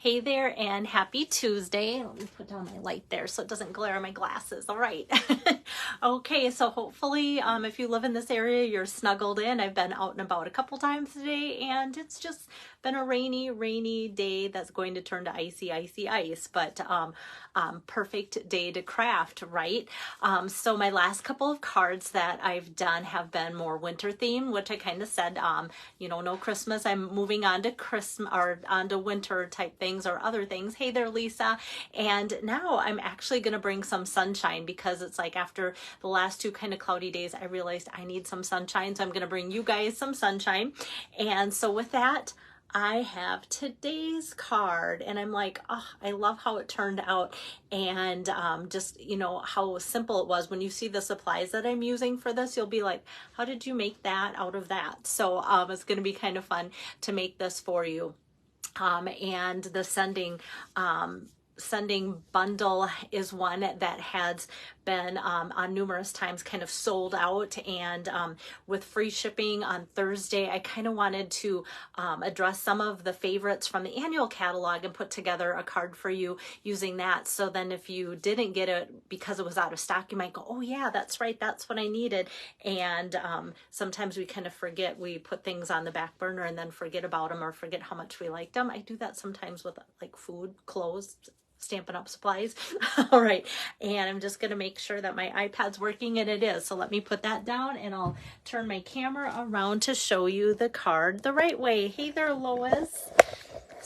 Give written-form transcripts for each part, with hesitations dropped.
Hey there and happy Tuesday. Let me put down my light there so it doesn't glare on my glasses. All right. Okay, so hopefully if you live in this area, you're snuggled in. I've been out and about a couple times today and it's just been a rainy day that's going to turn to icy ice, but perfect day to craft, right? So my last couple of cards that I've done have been more winter themed, which I kind of said, no Christmas. I'm moving on to Christmas or on to winter type things or other things. Hey there, Lisa. And now I'm actually going to bring some sunshine because it's like after the last two kind of cloudy days, I realized I need some sunshine. So I'm going to bring you guys some sunshine. And so with that, I have today's card and I'm like, oh, I love how it turned out and just, how simple it was. When you see the supplies that I'm using for this, you'll be like, how did you make that out of that? So it's going to be kind of fun to make this for you. And the sending bundle is one that has been on numerous times kind of sold out, and with free shipping on Thursday, I kind of wanted to address some of the favorites from the annual catalog and put together a card for you using that. So then if you didn't get it because it was out of stock, you might go, oh yeah, that's right, that's what I needed. And sometimes we kind of forget, we put things on the back burner and then forget about them or forget how much we liked them. I do that sometimes with like food, clothes, Stampin' Up! Supplies. All right, and I'm just going to make sure that my iPad's working, and it is. So let me put that down and I'll turn my camera around to show you the card the right way. Hey there, Lois.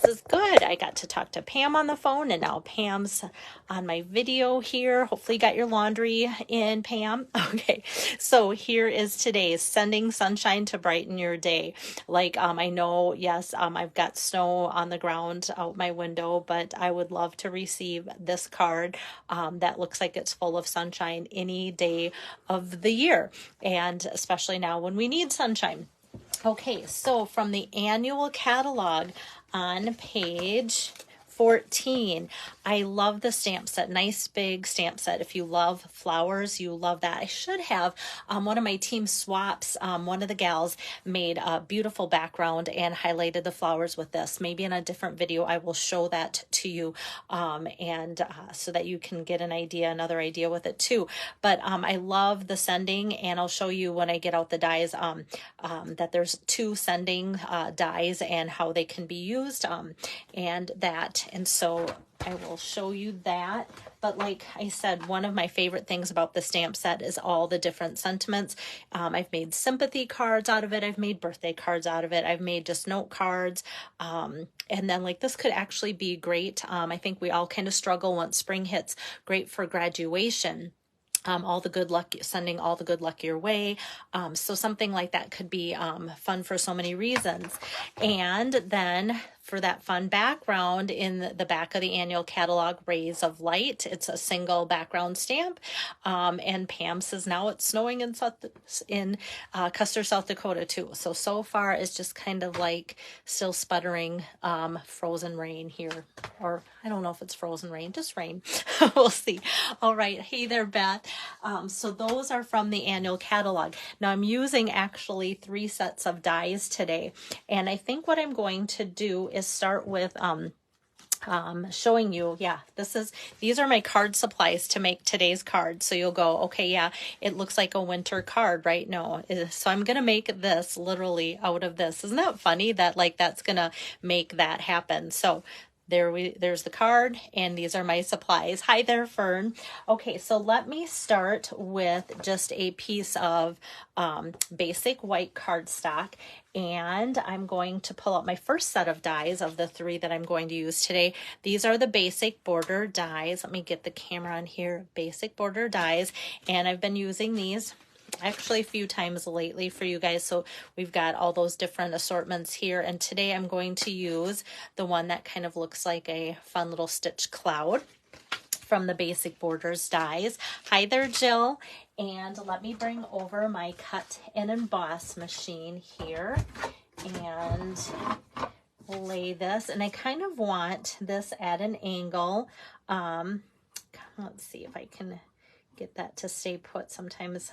This is good. I got to talk to Pam on the phone, and now Pam's on my video here. Hopefully you got your laundry in, Pam. Okay, so here is today's Sending Sunshine to Brighten Your Day. Like, I know, yes, I've got snow on the ground out my window, but I would love to receive this card that looks like it's full of sunshine any day of the year, and especially now when we need sunshine. Okay, so from the annual catalog on page 14, I love the stamp set, nice big stamp set. If you love flowers, you love that. I should have one of my team swaps, one of the gals made a beautiful background and highlighted the flowers with this. Maybe in a different video I will show that to you, and so that you can get another idea with it too. But I love the sending, and I'll show you when I get out the dies that there's two sending dies and how they can be used, and so I will show you that. But like I said, one of my favorite things about the stamp set is all the different sentiments. I've made sympathy cards out of it. I've made birthday cards out of it. I've made just note cards. And then like this could actually be great. I think we all kind of struggle once spring hits, great for graduation. All the good luck, sending all the good luck your way. So something like that could be fun for so many reasons. And then for that fun background, in the back of the annual catalog, Rays of Light. It's a single background stamp. And Pam says now it's snowing in Custer, South Dakota too. So far it's just kind of like still sputtering frozen rain here. Or I don't know if it's frozen rain, just rain. We'll see. All right. Hey there, Beth. So those are from the annual catalog. Now I'm using actually 3 sets of dies today. And I think what I'm going to do is start with showing you, these are my card supplies to make today's card. So you'll go, okay, yeah, it looks like a winter card, right? No, so I'm going to make this literally out of this. Isn't that funny that like that's going to make that happen? So there's the card, and these are my supplies. Hi there, Fern. Okay, so let me start with just a piece of basic white cardstock, and I'm going to pull out my first set of dies of the 3 that I'm going to use today. These are the basic border dies. Let me get the camera on here. Basic border dies, and I've been using these actually a few times lately for you guys. So we've got all those different assortments here, and today I'm going to use the one that kind of looks like a fun little stitch cloud from the Basic Borders dies. Hi there, Jill. And let me bring over my cut and emboss machine here and lay this, and I kind of want this at an angle. Let's see if I can get that to stay put. Sometimes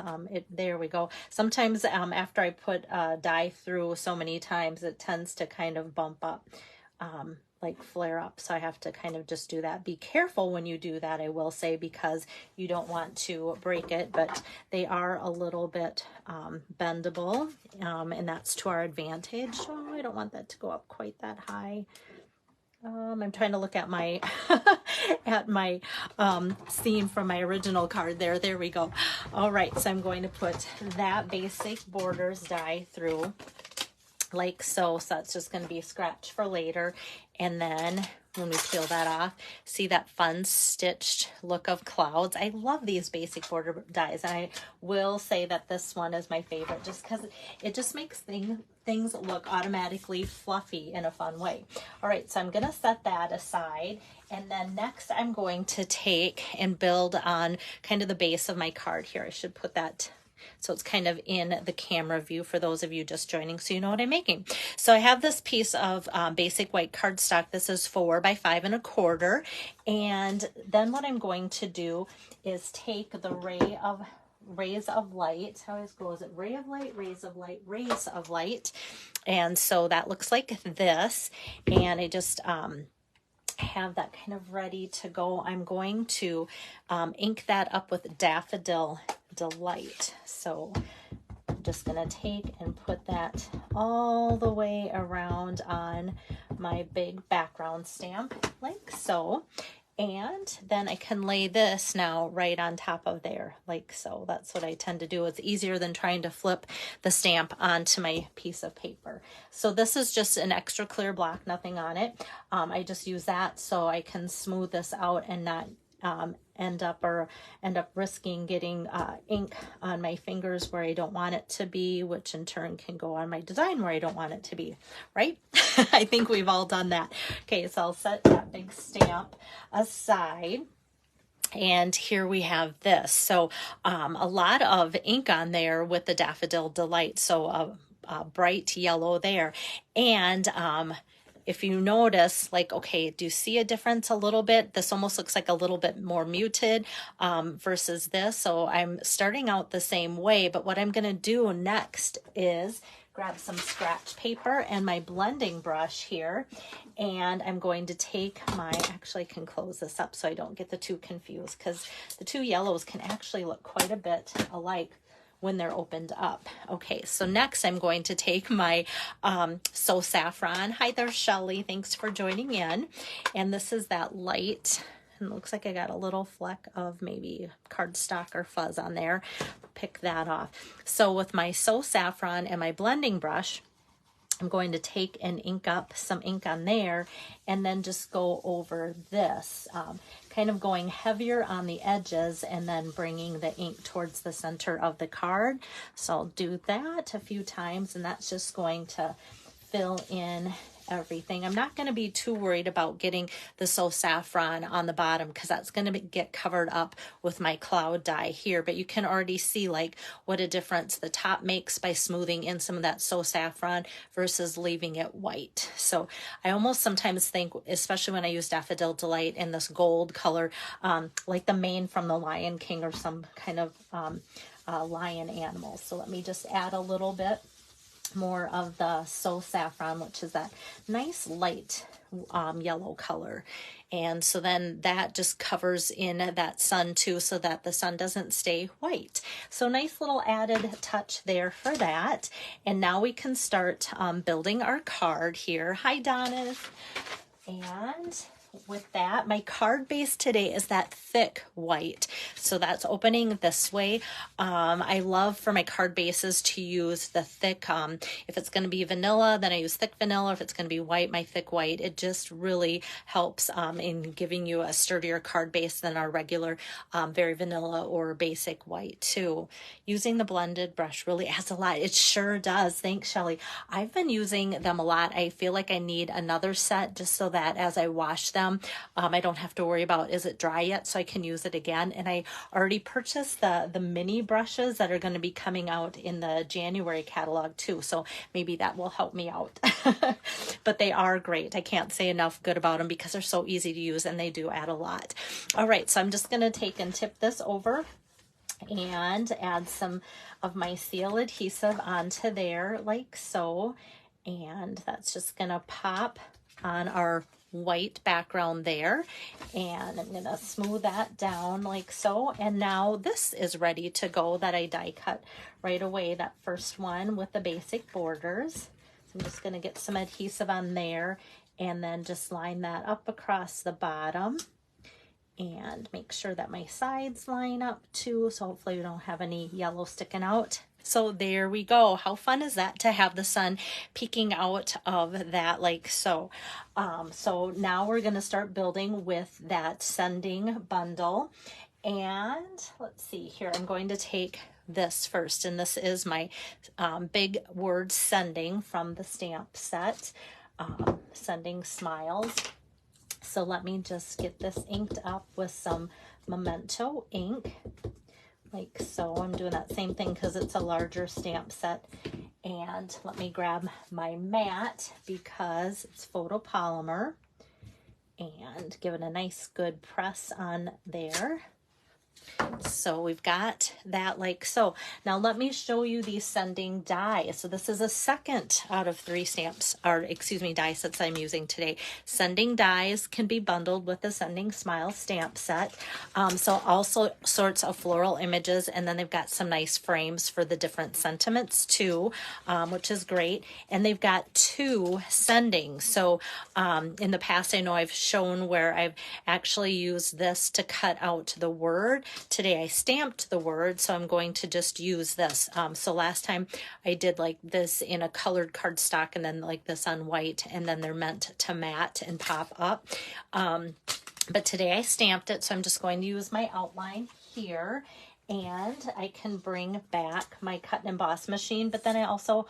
there we go. Sometimes after I put dye through so many times, it tends to kind of bump up. like flare up. So I have to kind of just do that. Be careful when you do that, I will say, because you don't want to break it, but they are a little bit bendable, and that's to our advantage. Oh, I don't want that to go up quite that high. I'm trying to look at my at my seam from my original card there. There we go. All right, so I'm going to put that basic borders die through like so. So that's just going to be a scratch for later. And then when we peel that off, see that fun stitched look of clouds. I love these basic border dies, and I will say that this one is my favorite just because it just makes things look automatically fluffy in a fun way. All right, so I'm going to set that aside, and then next I'm going to take and build on kind of the base of my card here. I should put that so it's kind of in the camera view for those of you just joining, so you know what I'm making. So I have this piece of basic white cardstock. This is 4 by 5 1/4. And then what I'm going to do is take the rays of light. How always goes it? Ray of light, rays of light, rays of light. And so that looks like this. And I just have that kind of ready to go. I'm going to ink that up with Daffodil Delight. So I'm just going to take and put that all the way around on my big background stamp like so. And then I can lay this now right on top of there like so. That's what I tend to do. It's easier than trying to flip the stamp onto my piece of paper. So this is just an extra clear block, nothing on it. I just use that so I can smooth this out and not end up risking getting ink on my fingers where I don't want it to be, which in turn can go on my design where I don't want it to be, right? I think we've all done that. Okay, so I'll set that big stamp aside. And here we have this. So a lot of ink on there with the Daffodil Delight. So a bright yellow there. And if you notice, like, okay, do you see a difference a little bit? This almost looks like a little bit more muted versus this. So I'm starting out the same way, but what I'm going to do next is grab some scratch paper and my blending brush here. And I'm going to take actually I can close this up so I don't get the two confused, because the two yellows can actually look quite a bit alike when they're opened up. Okay, so next I'm going to take my So Saffron. Hi there, Shelly. Thanks for joining in. And this is that light. And it looks like I got a little fleck of maybe cardstock or fuzz on there. Pick that off. So with my So Saffron and my blending brush, I'm going to take and ink up some ink on there and then just go over this, kind of going heavier on the edges and then bringing the ink towards the center of the card. So I'll do that a few times, and that's just going to fill in everything. I'm not going to be too worried about getting the So Saffron on the bottom because that's going to get covered up with my cloud die here, but you can already see like what a difference the top makes by smoothing in some of that So Saffron versus leaving it white. So I almost sometimes think, especially when I use Daffodil Delight in this gold color, like the mane from the Lion King or some kind of lion animal. So let me just add a little bit more of the So Saffron, which is that nice light yellow color. And so then that just covers in that sun too, so that the sun doesn't stay white. So nice little added touch there for that. And now we can start building our card here. Hi, Donna. And with that, my card base today is that thick white. So that's opening this way. I love for my card bases to use the thick, if it's going to be vanilla, then I use thick vanilla. If it's going to be white, my thick white. It just really helps in giving you a sturdier card base than our regular very vanilla or basic white too. Using the blended brush really adds a lot. It sure does. Thanks, Shelly. I've been using them a lot. I feel like I need another set just so that as I wash them, I don't have to worry about, is it dry yet, so I can use it again. And I already purchased the mini brushes that are going to be coming out in the January catalog too, so maybe that will help me out. But they are great. I can't say enough good about them because they're so easy to use and they do add a lot. All right, so I'm just going to take and tip this over and add some of my seal adhesive onto there like so. And that's just going to pop on our white background there. And I'm going to smooth that down like so. And now this is ready to go that I die cut right away, that first one with the basic borders. So I'm just going to get some adhesive on there and then just line that up across the bottom and make sure that my sides line up too. So hopefully we don't have any yellow sticking out. So there we go. How fun is that to have the sun peeking out of that like so. So now we're going to start building with that sending bundle. And let's see here. I'm going to take this first, and this is my big word sending from the stamp set, Sending Smiles. So let me just get this inked up with some Memento ink. Like so. I'm doing that same thing because it's a larger stamp set. And let me grab my mat because it's photopolymer and give it a nice good press on there. So we've got that like so. Now let me show you the sending die. So this is a second out of 3 stamps, or excuse me, die sets I'm using today. Sending dies can be bundled with the Sending Smile stamp set. So also sorts of floral images, and then they've got some nice frames for the different sentiments too, which is great. And they've got 2 sendings. So in the past, I know I've shown where I've actually used this to cut out the word. Today I stamped the word, so I'm going to just use this. So last time I did like this in a colored cardstock and then like this on white, and then they're meant to matte and pop up. But today I stamped it, so I'm just going to use my outline here. And I can bring back my cut and emboss machine, but then I also,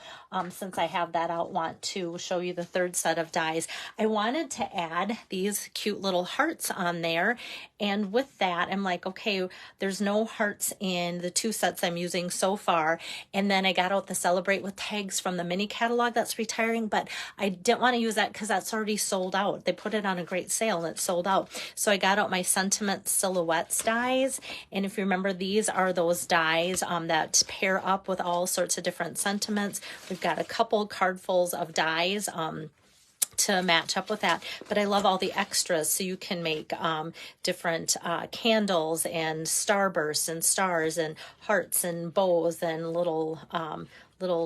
since I have that out, want to show you the 3rd set of dies. I wanted to add these cute little hearts on there, and with that, I'm like, okay, there's no hearts in the 2 sets I'm using so far, and then I got out the Celebrate with Tags from the mini catalog that's retiring, but I didn't want to use that because that's already sold out. They put it on a great sale and it's sold out. So I got out my Sentiment Silhouettes dies, and if you remember, these are those dies that pair up with all sorts of different sentiments. We've got a couple cardfuls of dies to match up with that, but I love all the extras, so you can make different candles and starbursts and stars and hearts and bows and little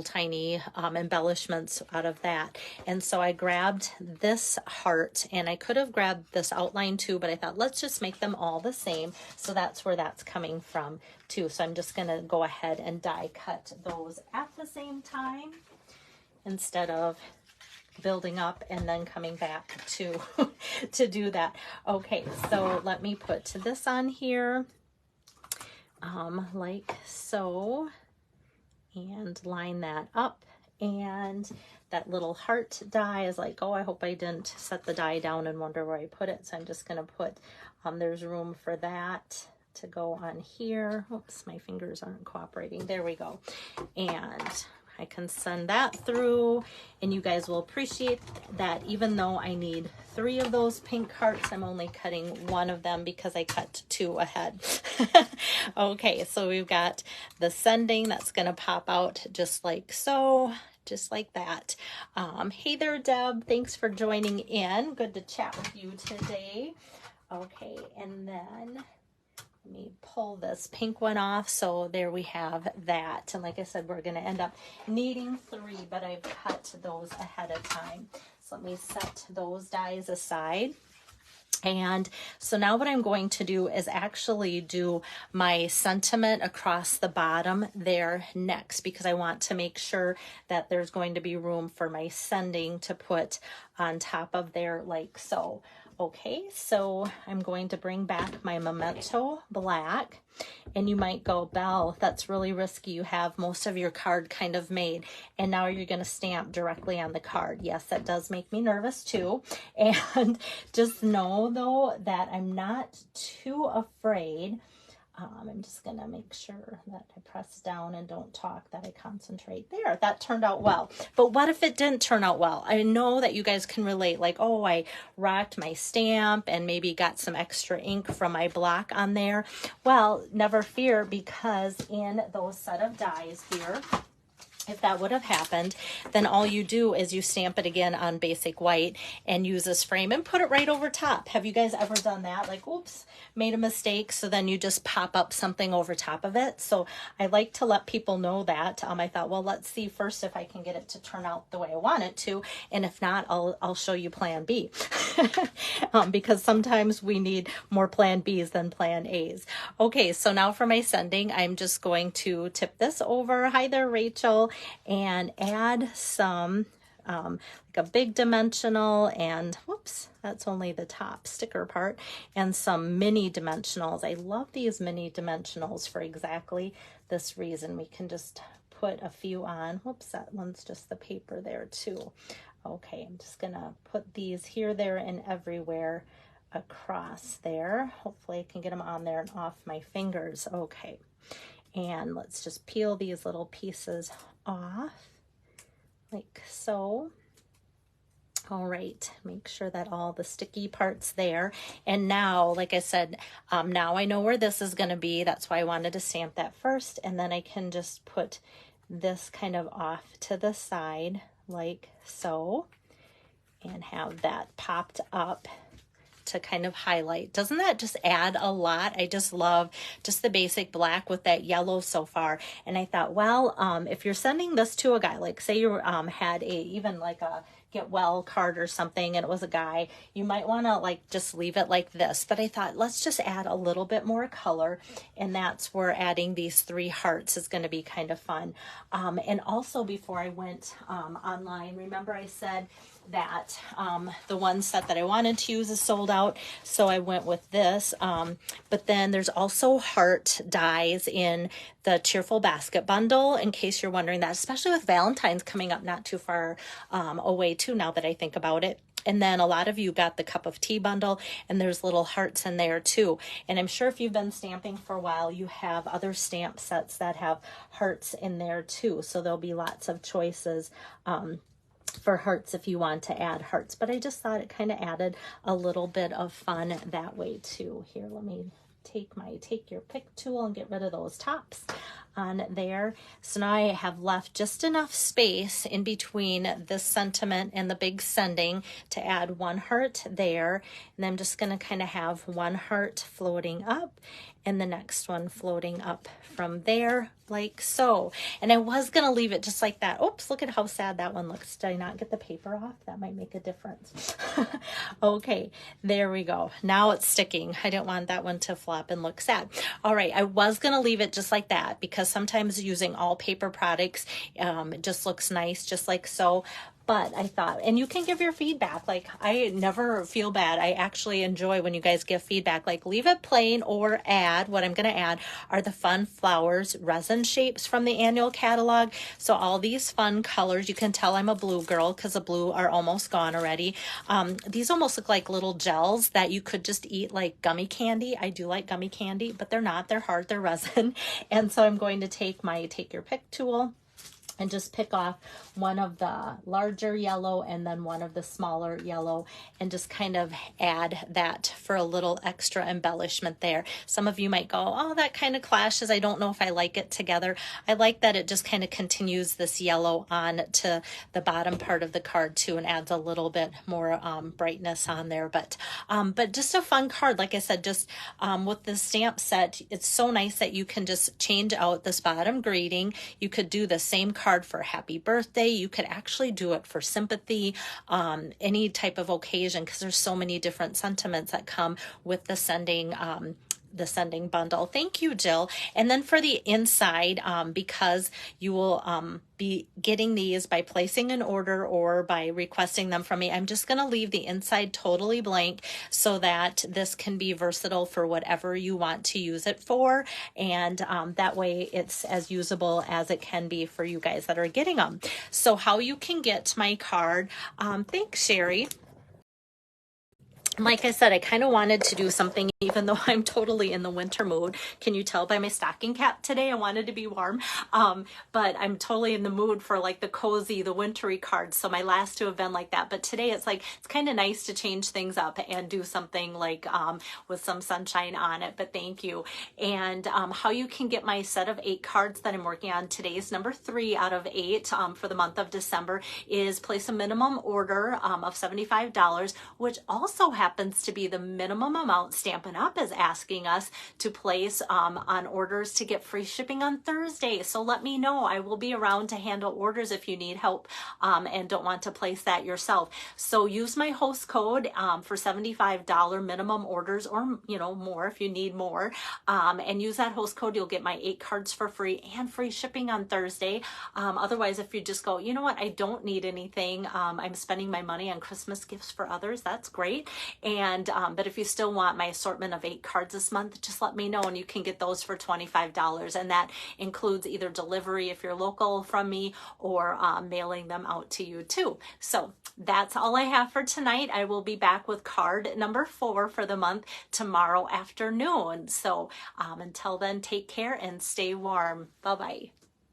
tiny embellishments out of that. And so I grabbed this heart, and I could have grabbed this outline too, but I thought let's just make them all the same. So that's where that's coming from too. So I'm just going to go ahead and die cut those at the same time instead of building up and then coming back to to do that. Okay, so let me put this on here like so, and line that up. And that little heart die is like, oh, I hope I didn't set the die down and wonder where I put it. So I'm just going to put, there's room for that to go on here. Oops, my fingers aren't cooperating. There we go. And I can send that through, and you guys will appreciate that even though I need 3 of those pink hearts, I'm only cutting 1 of them because I cut 2 ahead. Okay, so we've got the sending that's going to pop out just like so, just like that. Hey there, Deb. Thanks for joining in. Good to chat with you today. Okay, and then let me pull this pink one off. So there we have that. And like I said, we're going to end up needing 3, but I've cut those ahead of time. So let me set those dies aside. And so now what I'm going to do is actually do my sentiment across the bottom there next, because I want to make sure that there's going to be room for my sending to put on top of there like so. Okay, so I'm going to bring back my Memento Black, and you might go, Belle, that's really risky. You have most of your card kind of made, and now you're going to stamp directly on the card. Yes, that does make me nervous too. And just know though that I'm not too afraid. I'm just going to make sure that I press down and don't talk, that I concentrate. There, that turned out well. But what if it didn't turn out well? I know that you guys can relate, like, oh, I rocked my stamp and maybe got some extra ink from my block on there. Well, never fear, because in those set of dies here, if that would have happened, then all you do is you stamp it again on basic white and use this frame and put it right over top. Have you guys ever done that? Like, oops, made a mistake. So then you just pop up something over top of it. So I like to let people know that. I thought, well, let's see first if I can get it to turn out the way I want it to. And if not, I'll show you plan B. Because sometimes we need more plan Bs than plan As. Okay, so now for my sending, I'm just going to tip this over. Hi there, Rachel. And add some like a big dimensional, and whoops, that's only the top sticker part, and some mini dimensionals. I love these mini dimensionals for exactly this reason. We can just put a few on. Whoops, that one's just the paper there too. Okay, I'm just gonna put these here, there, and everywhere across there. Hopefully I can get them on there and off my fingers. Okay. And let's just peel these little pieces off like so. All right, make sure that all the sticky parts there. And now, like I said, now I know where this is going to be. That's why I wanted to stamp that first. And then I can just put this kind of off to the side like so and have that popped up to kind of highlight. Doesn't that just add a lot? I just love just the basic black with that yellow so far. And I thought, well, if you're sending this to a guy, like say you had even like a get well card or something and it was a guy, you might want to like just leave it like this. But I thought, let's just add a little bit more color, and that's where adding these 3 hearts is going to be kind of fun. And also before I went online, remember I said that the one set that I wanted to use is sold out, so I went with this. But then there's also heart dies in the Cheerful Basket bundle, in case you're wondering that, especially with Valentine's coming up not too far away too, now that I think about it. And then a lot of you got the Cup of Tea bundle, and there's little hearts in there too. And I'm sure if you've been stamping for a while, you have other stamp sets that have hearts in there too. So there'll be lots of choices for hearts if you want to add hearts. But I just thought it kind of added a little bit of fun that way too. Here, let me take your pick tool and get rid of those tops on there. So now I have left just enough space in between this sentiment and the big sending to add 1 heart there. And I'm just going to kind of have 1 heart floating up and the next one floating up from there like so. And I was going to leave it just like that. Oops, look at how sad that one looks. Did I not get the paper off? That might make a difference. Okay, there we go. Now it's sticking. I didn't want that one to flop and look sad. All right, I was going to leave it just like that because sometimes using all paper products it just looks nice just like so. But I thought, and you can give your feedback. Like, I never feel bad. I actually enjoy when you guys give feedback. Like, leave it plain or add. What I'm going to add are the Fun Flowers resin shapes from the annual catalog. So all these fun colors. You can tell I'm a blue girl because the blue are almost gone already. These almost look like little gels that you could just eat like gummy candy. I do like gummy candy, but they're not. They're hard. They're resin. And so I'm going to take my Take Your Pick tool and just pick off one of the larger yellow and then one of the smaller yellow and just kind of add that for a little extra embellishment there. Some of you might go, oh, that kind of clashes. I don't know if I like it together. I like that it just kind of continues this yellow on to the bottom part of the card too and adds a little bit more brightness on there. But just a fun card. Like I said, just with the stamp set, it's so nice that you can just change out this bottom greeting. You could do the same card for happy birthday. You could actually do it for sympathy, any type of occasion, because there's so many different sentiments that come with the sending bundle. Thank you, Jill. And then for the inside, because you will be getting these by placing an order or by requesting them from me, I'm just going to leave the inside totally blank so that this can be versatile for whatever you want to use it for. And that way it's as usable as it can be for you guys that are getting them. So how you can get my card, thanks, Sherry. like I said, I kind of wanted to do something, even though I'm totally in the winter mood. Can you tell by my stocking cap today? I wanted to be warm, but I'm totally in the mood for like the cozy, the wintry cards. So my last two have been like that. But today it's like, it's kind of nice to change things up and do something like with some sunshine on it. But thank you. And how you can get my set of 8 cards that I'm working on. Today's number 3 out of 8 for the month of December is place a minimum order of $75, which also happens to be the minimum amount Stampin' Up! Is asking us to place on orders to get free shipping on Thursday. So let me know. I will be around to handle orders if you need help and don't want to place that yourself. So use my host code for $75 minimum orders, or more if you need more, and use that host code. You'll get my 8 cards for free and free shipping on Thursday. Otherwise, if you just go, you know what, I don't need anything, I'm spending my money on Christmas gifts for others, that's great. And but if you still want my assortment of 8 cards this month, just let me know and you can get those for $25. And that includes either delivery if you're local from me, or mailing them out to you too. So that's all I have for tonight. I will be back with card number 4 for the month tomorrow afternoon. So until then, take care and stay warm. Bye-bye.